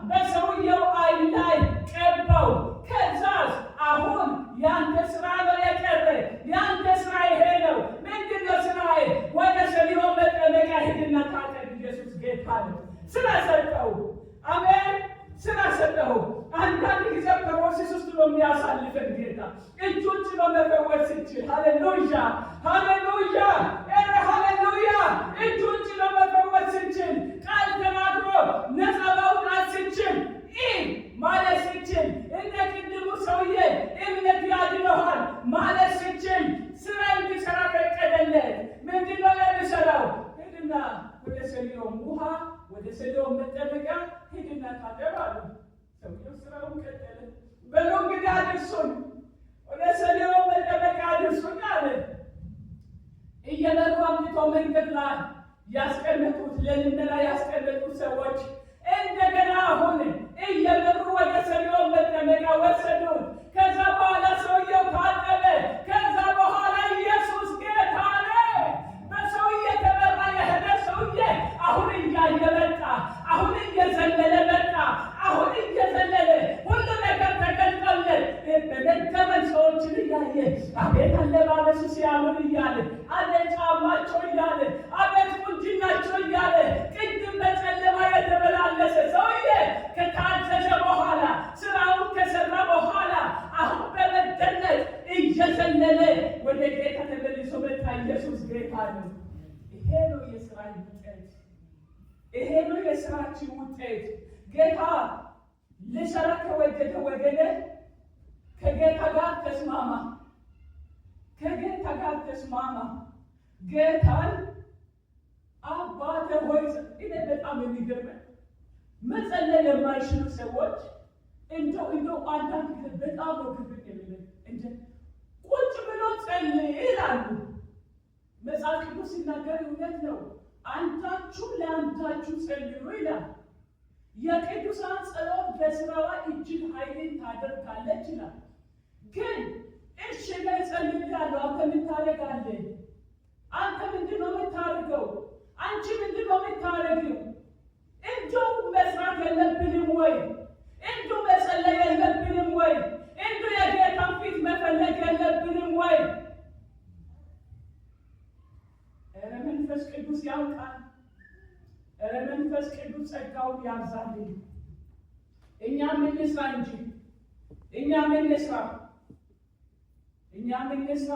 S1: በሰውየው ዓይን ላይ ቀባው። ከዛስ አሁን ያንተ ስራ ነው የቀረ። ያንተ ስራ ይሄ ነው። ምንድነው ስራዬ? ወደ ሰሊሆ መጠመቂያ ሂድና ታጠብ። ኢየሱስ ጌታ ነው። ስራ ሰጠው። አሜን። ስራ ሰጠው። አንዳንድ ጊዜ ፕሮሰስ ውስጥ ነው የሚያሳልፈን ጌታ። እጆች ነው መፈወስ ይችል። ሃሌሉያ ሃሌሉያ ሃሌሉያ። እጆች ነው መፈወስ ይችል። ቃል ተናግሮ ነፃ ማውጣት ይችል። ማለት ይችል። እንደ ቅድሙ ሰውዬ እምነት ያድነዋል ማለት ይችል። ስራ እንዲሰራ ፈቀደለት። ምንድነው የሚሰራው? ሂድና ወደ ሰሊሆም ውሃ፣ ወደ ሰሊሆም መጠመቂያ ሂድና ታጠብ አሉ። ሰውየው ስራውን ቀጠለ። በሉ እንግዲህ አድርሱን፣ ወደ ሰሊሆም መጠመቂያ አድርሱን አለ። እየመሩ አምጥቶ መንገድ ላይ ያስቀመጡት፣ ለልመና ያስቀመጡት ሰዎች እንደገና አሁን እየመሩ ወደ ሰሊሆም መጠመቂያ ወሰዱት። ከዛ በኋላ ሰውየው ታጠበ። ከዛ በኋላ ኢየሱስ ጌታ ነው። በሰውዬ ተመራ የሄደ ሰውዬ አሁን እያየ መጣ። አሁን እየዘለለ መጣ። አሁን እየዘለለ ሁሉ ነገር ተገልጦለት በመገመን ሰዎችን እያየ አቤት አለባበሱ ሲያምር እያለ፣ አቤት ጫማቸው እያለ፣ አቤት ቁንጅናቸው እያለ ቅድም በጨለማ የተመላለሰ ሰውዬ ከታዘዘ በኋላ ስራውን ከሰራ በኋላ አሁን በመደነቅ እየዘለለ ወደ ጌታ ተመልሶ መጣ። ኢየሱስ ጌታ ነው። ይሄ ነው የስራ ውጤት። ይሄ ነው የስራችን ውጤት። ጌታ ልሰራ ከወደደ ወገነ ከጌታ ጋር ተስማማ። ከጌታ ጋር ተስማማ። ጌታን አባቴ ሆይ እኔ በጣም የሚገርመኝ መጸለይ የማይችሉ ሰዎች እንደው አንዳንድ ጊዜ በጣም ነው ግብር የሚለው እንደ ቁጭ ብሎ ጸልይ ይላሉ። መጽሐፍ ቅዱስ ሲናገር እውነት ነው። አንዳችሁ ለአንዳችሁ ጸልዩ ይላል። የቅዱሳን ጸሎት በስራዋ እጅግ ኃይልን ታደርጋለች ይላል። ግን እሺ እጸልያለሁ፣ አንተ ምን ታደርጋለህ? አንተ ምንድን ነው የምታደርገው? አንቺ ምንድን ነው የምታደርጊው? እንደው መስራት የለብንም ወይ? እንደው መጸለይ የለብንም ወይ? እንደው የጌታን ፊት መፈለግ የለብንም ወይ? ኧረ መንፈስ ቅዱስ ያውቃል። ኧረ መንፈስ ቅዱስ ጸጋውን ያብዛልን። እኛ ምን እንስራ እንጂ እኛ ምን እንስራ?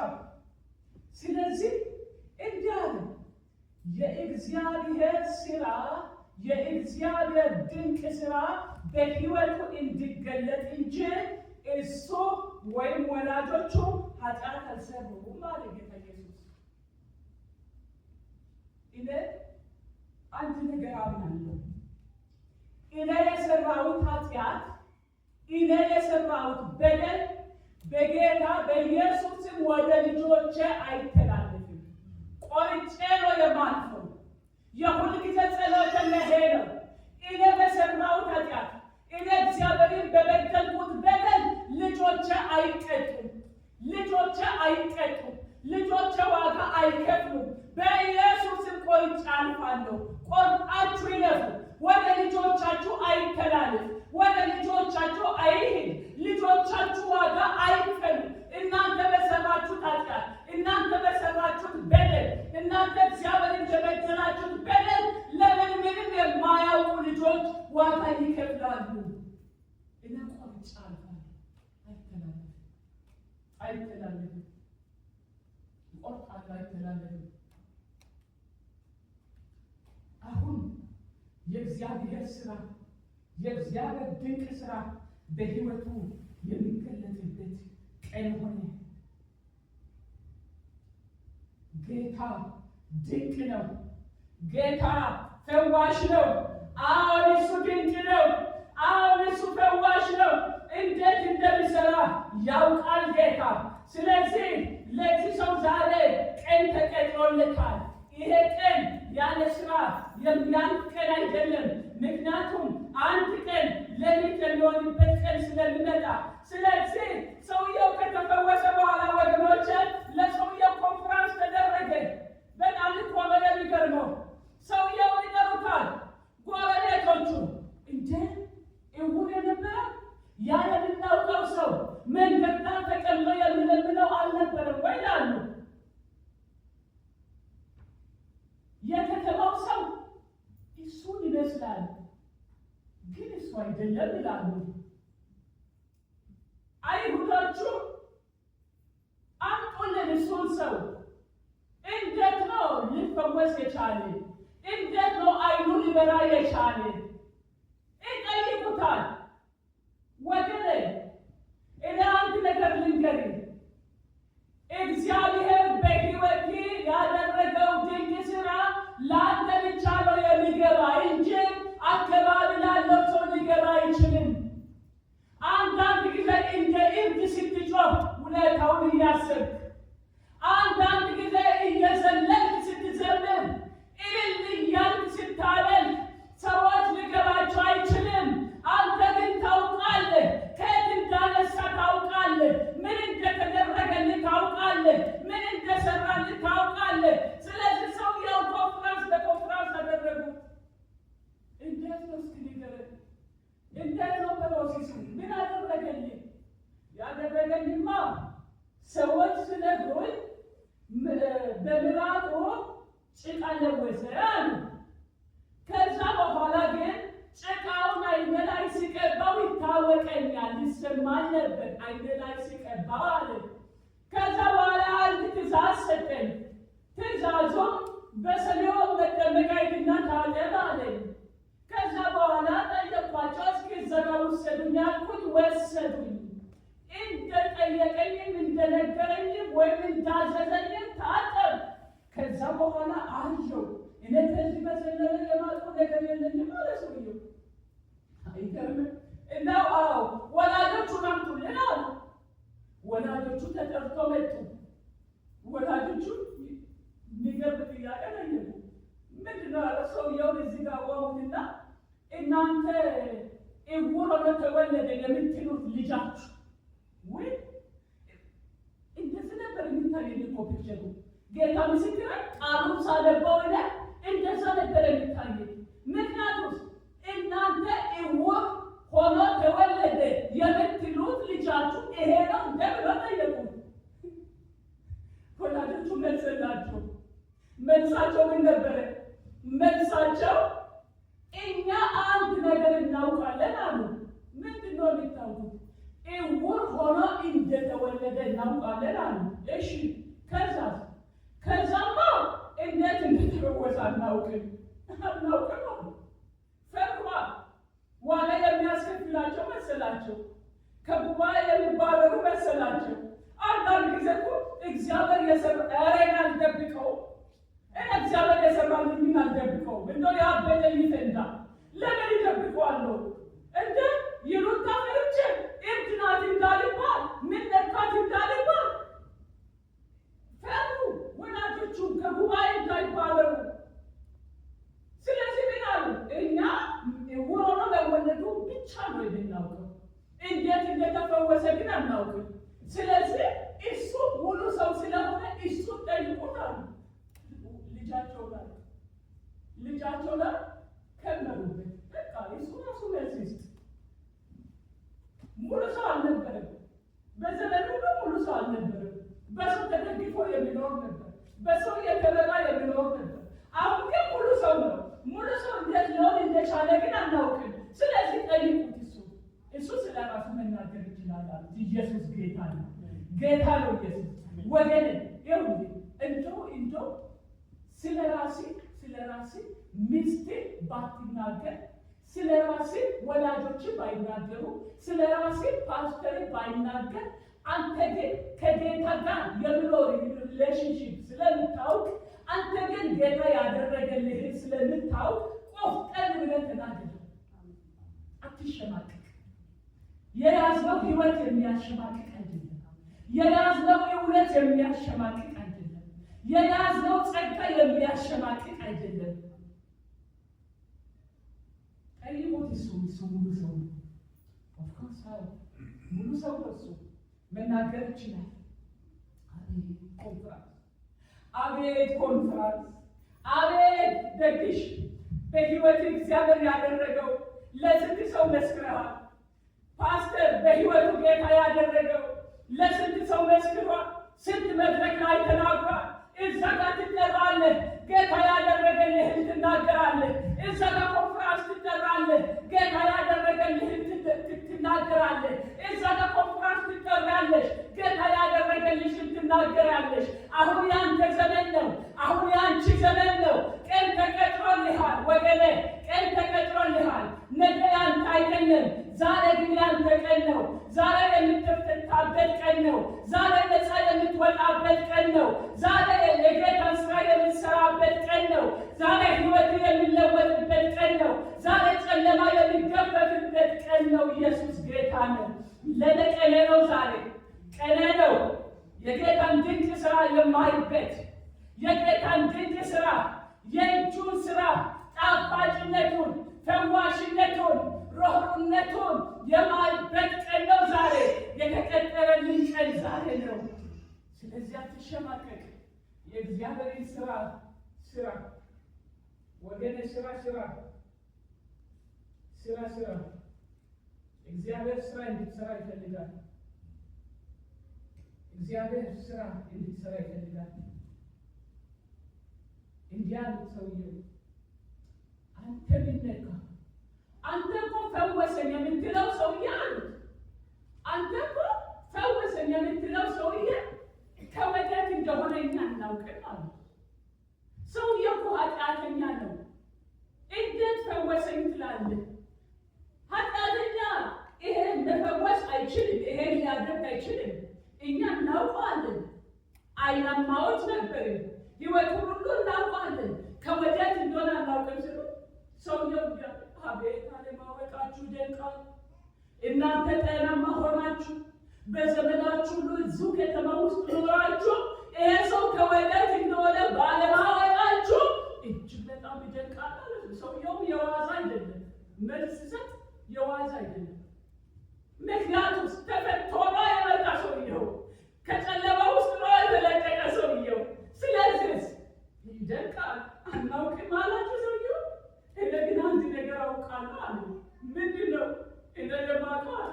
S1: ስለዚህ እንዲህ አለ፣ የእግዚአብሔር ስራ፣ የእግዚአብሔር ድንቅ ስራ በሕይወቱ እንዲገለጥ እንጂ እሱ ወይም ወላጆቹ ኃጢአት አልሰሩም አለ ጌታ ኢየሱስ። እኔ አንድ ነገር አምናለሁ። እኔ የሰራሁት ኃጢአት፣ እኔ የሰራሁት በደል በጌታ በኢየሱስ ስም ወደ ልጆቼ አይተላለፍም። ቆርጬ ነው የማልፈው። የሁል ጊዜ ጸሎቴ ይሄ ነው። እኔ በሰራሁት ኃጢአት፣ እኔ እግዚአብሔርን በበደልኩት በደል ልጆቼ አይቀጡም። ልጆቼ ዋጋ አይከፍሉም። በኢየሱስም ቆርጬ አልፋለሁ። ቆርጣችሁ ይለፉ። ወደ ልጆቻችሁ አይተላለፍ። ወደ ልጆቻችሁ አይሂድ። ልጆቻችሁ ዋጋ አይከፍሉ። እናንተ በሰራችሁት ኃጢአት፣ እናንተ በሰራችሁት በደል፣ እናንተ እግዚአብሔርን በበደላችሁት በደል ለምን ምንም የማያውቁ ልጆች ዋጋ ይከፍላሉ። እኔ ቆርጬ አልፋለሁ። አይተላለፍም። ቆርጣለሁ። አይተላለፍም። አሁን የእግዚአብሔር ስራ፣ የእግዚአብሔር ድንቅ ስራ በሕይወቱ የሚገለጥበት ቀን ሆነ። ጌታ ድንቅ ነው። ጌታ ፈዋሽ ነው። አሁን እሱ ድንቅ ነው። አሁን እሱ ፈዋሽ ነው። እንዴት እንደሚሰራ ያውቃል ጌታ። ስለዚህ ለዚህ ሰው ዛሬ ቀን ተቀጥሮለታል። ይሄ ቀን ያለ ስራ የሚያልፍ ቀን አይደለም። ምክንያቱም አንድ ቀን ሌሊት የሚሆንበት ቀን ስለሚመጣ። ስለዚህ ሰውየው ከተፈወሰ በኋላ ወገኖች ለሰውየው ኮንፈረንስ ተደረገ። በጣም እኮ የሚገርመው ሰውየው ይጠሩታል ጎረቤቶቹ። እንዴ እውር የነበረው ያ የምናውቀው ሰው መንገድ ዳር ተቀምጦ የሚለምነው አልነበረም ወይ ይላሉ። የከተማው ሰው እሱን ይመስላል፣ ግን እሱ አይደለም ይላሉ። አይሁዶቹ አምጡልን እሱን ሰው። እንዴት ነው ሊፈወስ የቻለ? እንዴት ነው አይኑ ሊበራ የቻለ? ይጠይቁታል። ወገኔ እኔ አንድ ነገር ልንገርህ፣ እግዚአብሔር በሕይወት ያደረገው ድንቅ ስራ ለአንተ ብቻ ነው የሚገባ እንጂ አካባቢ ላለው ሰው ሊገባ አይችልም። አንዳንድ ጊዜ እንደ እብድ ስትጮህ ሁኔታውን እያሰብክ፣ አንዳንድ ጊዜ እየዘለልክ ስትዘምር፣ እልል እያልክ ስታበልክ ሰዎች ሊገባቸው አይችልም። አንተ ግን ታውቃለህ፣ ከየት እንዳነሳ ታውቃለህ፣ ምን እንደተደረገልህ ታውቃለህ፣ ምን እንደሰራልህ ታውቃለህ። ስለዚህ ሰውየው ኮንፍራንስ ለኮንፍራንስ አደረጉ። እንዴት ነው እስኪ ንገረን፣ እንዴት ነው ፕሮሴሱ? ምን አደረገልህ? ያደረገልኝማ ሰዎች ሲነግሩኝ በምራቁ ጭቃ ለወሰ አሉ። ከዛ በኋላ ግን ጭቃውን አይኔ ላይ ሲቀባው ይታወቀኛል፣ ይሰማኝ ነበር አይኔ ላይ ሲቀባው አለ። ከዛ በኋላ አንድ ትእዛዝ ሰጠኝ። ትእዛዙም በሰሊሆም መጠመቂያ ሂድና ታጠብ አለኝ። ከዛ በኋላ ጠየኳቸው። እስኪ ዘጋ ውሰዱኝ አልኩኝ። ወሰዱኝ። እንደጠየቀኝም እንደነገረኝም ወይም እንዳዘዘኝም ታጠብ። ከዛ በኋላ አየሁ። እኔ ከዚህ በዘለለ የማውቀው ነገር የለኝም ማለት ሰውየው። አይገርምም? እናው አዎ ወላጆቹን አምጡልን አሉ። ወላጆቹ ተጠርቶ መጡ። ወላጆቹ የሚገርም ጥያቄ ጠየቁ። ምንድን ነው ያለ ሰውየውን እዚህ ጋር ቆሙትና እናንተ ዕውር ሆኖ ተወለደ የምትሉት ልጃችሁ ወይ? እንደዚህ ነበር የሚታየኝ እኮ ፒክቸሩ። ጌታ ምስክር ቃሉን ሳነበው እንደዛ ነበር የሚታየኝ። ምክንያቱም እናንተ ዕውር ሆኖ ተወለደ የምትሉት ልጃችሁ ይሄ ነው እንደብለው ጠየቁ። ወላጆቹ መልሰላቸው። መልሳቸው ምን ነበረ? መልሳቸው እኛ አንድ ነገር እናውቃለን አሉ። ምንድን ነው የሚታወቁት? ዕውር ሆኖ እንደተወለደ እናውቃለን አሉ። እሺ ከዛማ እንዴት እንደተፈወሰ አናውቅም አሉ። ፈርዋ ዋጋ የሚያስከፍላቸው መሰላቸው። ከጉባኤ የሚባረሩ መሰላቸው። አንዳንድ ጊዜ እኮ እግዚአብሔር የሰራን አልደብቀው እግዚአብሔር የሰራልኝን አልደብቀው። እንደው ያበደ ይፈንዳ ለምን ይደብቀዋለሁ? እንደ ይሉንታ ፈርቼ እብድ ናት እንዳልባል፣ ምን ነካት እንዳልባል ፈሩ። ወላጆቹ ከጉባኤ እንዳይባረሩ። ስለዚህ ምን አሉ? እኛ ዕውር ሆኖ መወለዱ ብቻ ነው የምናውቀው፣ እንዴት እንደተፈወሰ ግን አናውቅም። ስለዚህ እሱ ሙሉ ሰው ስለሆነ እሱ ጠይቁት አሉ። ልጃቸው ላይ ከመሩበት። በቃ እሱ ራሱ መልስ ይስጥ። ሙሉ ሰው አልነበረም። በዘመኑ ሙሉ ሰው አልነበረም። በሰው ተደግፎ የሚኖር ነበር። በሰው የተመራ የሚኖር ነበር። አሁን ግን ሙሉ ሰው ነው። ሙሉ ሰው እንዴት ሊሆን እንደቻለ ግን አናውቅም። ስለዚህ ጠይቁት። እሱ ስለ ራሱ መናገር ይችላል አሉ። ኢየሱስ ጌታ ነው። ጌታ ነው ኢየሱስ። ወገን ይኸውልህ እንደው ስለ ራሴ ሚስቴ ባትናገር፣ ስለ ራሴ ወላጆች ባይናገሩ፣ ስለ ራሴ ፓስተር ባይናገር፣ አንተ ግን ከጌታ ጋር የሚኖር ሪሌሽንሺፕ ስለምታውቅ ጌታ ያደረገልህን ስለምታውቅ ቆፍጠን ብለህ ተናገር። አትሸማቀቅ። የያዝነው ህይወት የሚያሸማቅቅ አይደለም። የያዝነው እውነት የሚያሸማቅቅ አይደለም። የያዝነው ጸጋ የሚያሸማቅቅ አይደለም። ጠይቁት። እሱ ሙሉ ሰው ነው። ኦፍኮርስ ሙሉ ሰው ነው። እሱ መናገር ይችላል። አቤት ኮንፍራንስ፣ አቤት ደግሽ በህይወት እግዚአብሔር ያደረገው ለስንት ሰው መስክረዋል። ፓስተር በህይወቱ ጌታ ያደረገው ለስንት ሰው መስክሯል። ስንት መድረክ ላይ ተናግሯል። እዛ ጋር ትጠራለህ፣ ጌታ ያደረገልህን ትናገራለህ። እዛ ጋር ኮንፍራንስ ትጠራለህ፣ ጌታ ያደረገልህን ትናገራለህ። እዛ ጋር ኮንፍራንስ ትጠራለሽ፣ ጌታ ያደረገልሽን ትናገራለሽ። አሁን ያንተ ዘመን ነው። አሁን ያንቺ ዘመን ነው። ቀን ተቀጥሮልሃል ወገኔ፣ ቀን ተቀጥሮልሃል። ነገ ያንተ አይደለም። ዛሬ ግን ያንተ ቀን ነው። ዛሬ የምትፈታበት ቀን ነው። ዛሬ ነፃ የምትወጣበት ቀን ነው። ዛሬ የጌታን ስራ የምትሰራበት ቀን ነው። ዛሬ ህይወት የሚለወጥበት ቀን ነው። ዛሬ ጨለማ የሚገፈፍበት ቀን ነው። ኢየሱስ ጌታ ነው። ለነቀኔ ነው። ዛሬ ቀኔ ነው። የጌታን ድንቅ ስራ የማይበት፣ የጌታን ድንቅ ስራ፣ የእጁን ስራ፣ ጣፋጭነቱን፣ ፈዋሽነቱን፣ ሮህሩነቱን የማይበት ቀን ነው። ዛሬ የተቀጠረልን ቀን ዛሬ ነው። ስለዚህ አትሸማቀቅ። የእግዚአብሔርን ስራ ስራ ወገኔ፣ ስራ ስራ ስራ ስራ። እግዚአብሔር ስራ እንድትሰራ ይፈልጋል። እግዚአብሔር ስራ እንድትሰራ ይፈልጋል። እንዲህ አሉት ሰውየው፣ አንተ ብነካ አንተ እኮ ፈወሰኝ የምትለው ሰውዬ አሉት። አንተ እኮ ፈወሰኝ የምትለው ሰውዬ ከወዴት እንደሆነ እኛ እናውቅም አሉ። ሰውዬው እኮ ኃጢአተኛ ነው። እንዴት ፈወሰኝ ትላለህ? ኃጢአተኛ ይሄን መፈወስ አይችልም። ይሄን ሊያደርግ አይችልም። እኛ እናውቀዋለን። አይናማዎች ነበርን። ህይወቱን ሁሉ እናውቀዋለን። ከወዴት እንደሆነ አናውቅም ስሉ ሰውየው አቤት አለማወቃችሁ ይደንቃል። እናንተ ጤናማ ሆናችሁ በዘመናችሁ ሁሉ እዚሁ ከተማ ውስጥ ኖራችሁ ይሄ ሰው ከወዴት እንደሆነ ባለማወቃችሁ እጅግ በጣም ይደንቃል። ሰውየው የዋዛ አይደለም፣ መልስ ሰጥ የዋዛ አይደለም። ምክንያቱም ተፈቶ ነው የመጣ ሰውየው፣ ከጨለማ ውስጥ ነው የተለቀቀ ሰውየው። ስለዚህ ይደንቃል። አናውቅም አላችሁ ሰውየው። እኔ ግን አንድ ነገር አውቃለሁ አሉ። ምንድን ነው? እኔ የማውቀው አሉ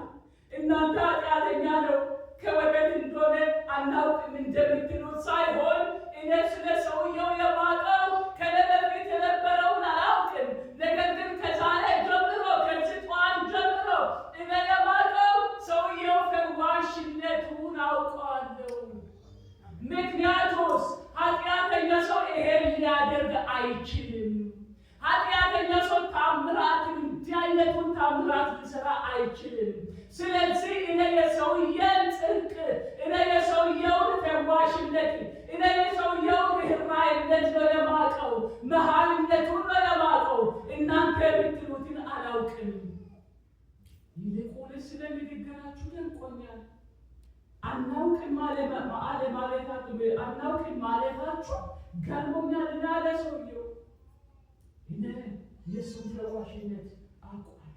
S1: እናንተ ኃጢአተኛ ነው ከወዴት እንደሆነ አናውቅም እንደምትሉት ሳይሆን እኔ ስለ ሰውየው የማውቀው ከኔ በፊት የነበረውን አላውቅም። ነገር ግን ከዛሬ ጀምሮ ከዚህ ጠዋት ጀምሮ እኔ የማውቀው ሰውየው ፈዋሽነቱን አውቀዋለሁ። ምክንያቱስ ኃጢአተኛ ሰው ይሄን ሊያደርግ አይችልም። ኃጢአተኛ ሰው ታምራትን እንዲህ አይነቱን ታምራት ሊሰራ አይችልም። ስለዚህ እኔ የሰውየውን ጽድቅ፣ እኔ የሰውየውን ፈዋሽነት፣ እኔ የሰውየውን ርኅራኄነት ነው የማውቀው፣ መሐሪነቱን ነው የማውቀው። እናንተ የምትሉትን አላውቅም። ይልቁንስ ስለ ንግግራችሁ ደንቆኛል። አናውቅም ማለታችሁ ገርሞኛል አለ ሰውየው። እኔ የእሱን ፈዋሽነት አውቃለሁ፣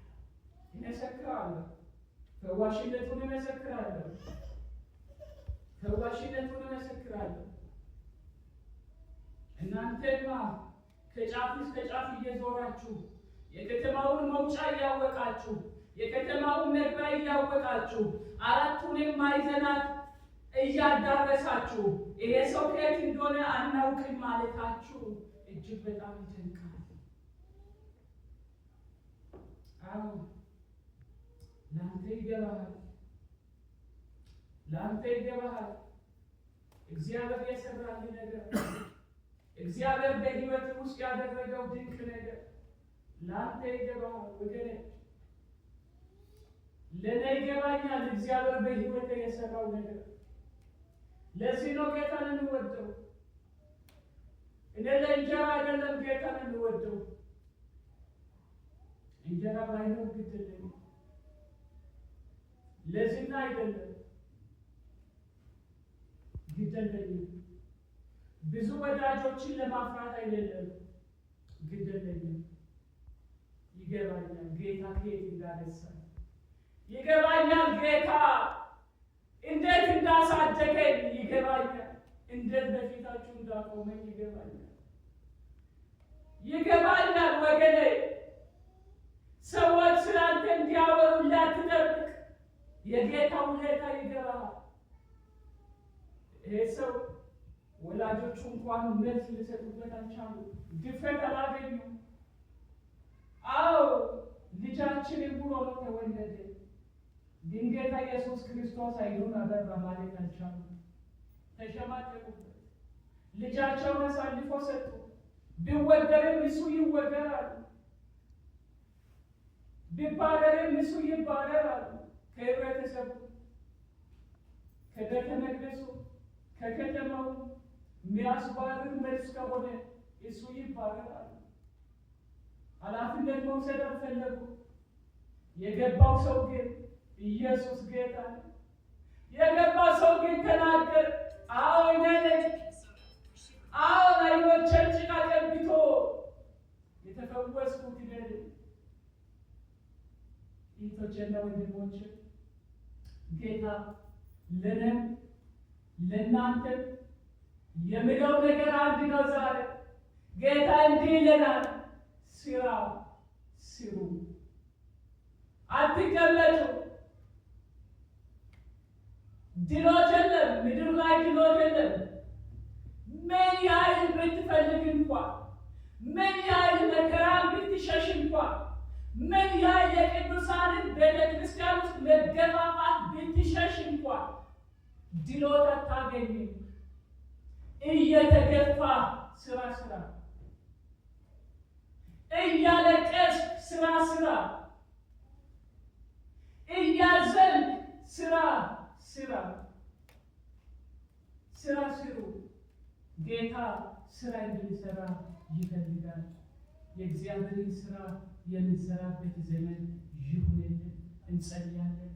S1: እመሰክራለሁ። ፈዋሽነቱን እመሰክራለሁ። እናንተማ ከጫፍ እስከ ጫፍ እየዞራችሁ የከተማውን መውጫ እያወቃችሁ፣ የከተማውን መግቢያ እያወቃችሁ፣ አራቱንም ማዕዘናት እያዳረሳችሁ ይሄ ሰው ከየት እንደሆነ አናውቅም ማለታችሁ እጅግ በጣም ይደንቃል። አዎ ለአንተ ይገባሃል። እግዚአብሔር የሰራልህ ነገር፣ እግዚአብሔር በሕይወት ውስጥ ያደረገው ድንቅ ነገር ለአንተ ይገባሃል ወገኔ። ለእኔ ይገባኛል እግዚአብሔር በሕይወት የሰራው ነገር። ለዚህ ነው ጌታን እንወደው። እኔ ለእንጀራ አይደለም ጌታን የምወደው፣ እንጀራ ባይኖር ግድ የለኝም። ለዝና አይደለም ግድ የለኝም። ብዙ ወዳጆችን ለማፍራት አይደለም ግድ የለኝም። ይገባኛል ጌታ ከየት እንዳነሳኝ፣ ይገባኛል ጌታ እንዴት እንዳሳደገኝ፣ ይገባኛል እንዴት በፊታችሁ እንዳቆመኝ ይገባኛል። ይገባኛል ወገኔ፣ ሰዎች ስላንተ እንዲያወሩ እንዳትጠብቅ፣ የጌታ ሁኔታ ይገባሃል። ይሄ ሰው ወላጆቹ እንኳን መልስ ሊሰጡበት አልቻሉም፣ ድፍረት አላገኙም። አዎ ልጃችን ዕውር ሆኖ ተወለደ፣ ግን ጌታ ኢየሱስ ክርስቶስ ዓይኑን አበራ ማለት አልቻሉም። ተሸማቀቁበት፣ ልጃቸውን አሳልፎ ሰጡ። ቢወገርም እሱ ይወገራል፣ ቢባረርም እሱ ይባረራል። ከህብረተሰቡ፣ ከቤተ መቅደሱ፣ ከከተማው የሚያስባርር መልስ ከሆነ እሱ ይባረራል። ኃላፊነት መውሰድ አልፈለጉ። የገባው ሰው ግን ኢየሱስ ጌታ ነው። የገባው ሰው ግን ተናገር። አዎ እኔ ነኝ። አዎ ዓይኖቼን ጭቃ ቀብቶ የተፈወስኩት እኔ ነኝ። እህቶቼና ወንድሞቼ ጌታ ለእኔም ለእናንተም የሚለው ነገር አንድ ነው። ዛሬ ጌታ እንዲህ ይለናል፣ ስራ ስሩ፣ አትቀመጡ። ድሎት የለም፣ ምድር ላይ ድሎት የለም። ምን ያህል ብትፈልግ እንኳን፣ ምን ያህል መከራን ብትሸሽ እንኳን፣ ምን ያህል የቅዱሳንን ቤተ ክርስቲያን ውስጥ መገፋፋት ብትሸሽ እንኳን ድሎት አታገኝም። እየተገፋ ስራ ስራ፣ እያለቀስ ስራ ስራ፣ እያዘንክ ስራ ስራ። ስራ ስሩ። ጌታ ስራ እንድንሰራ ይፈልጋል። የእግዚአብሔርን ስራ የምንሰራበት ዘመን ይሁንልን። እንጸልያለን።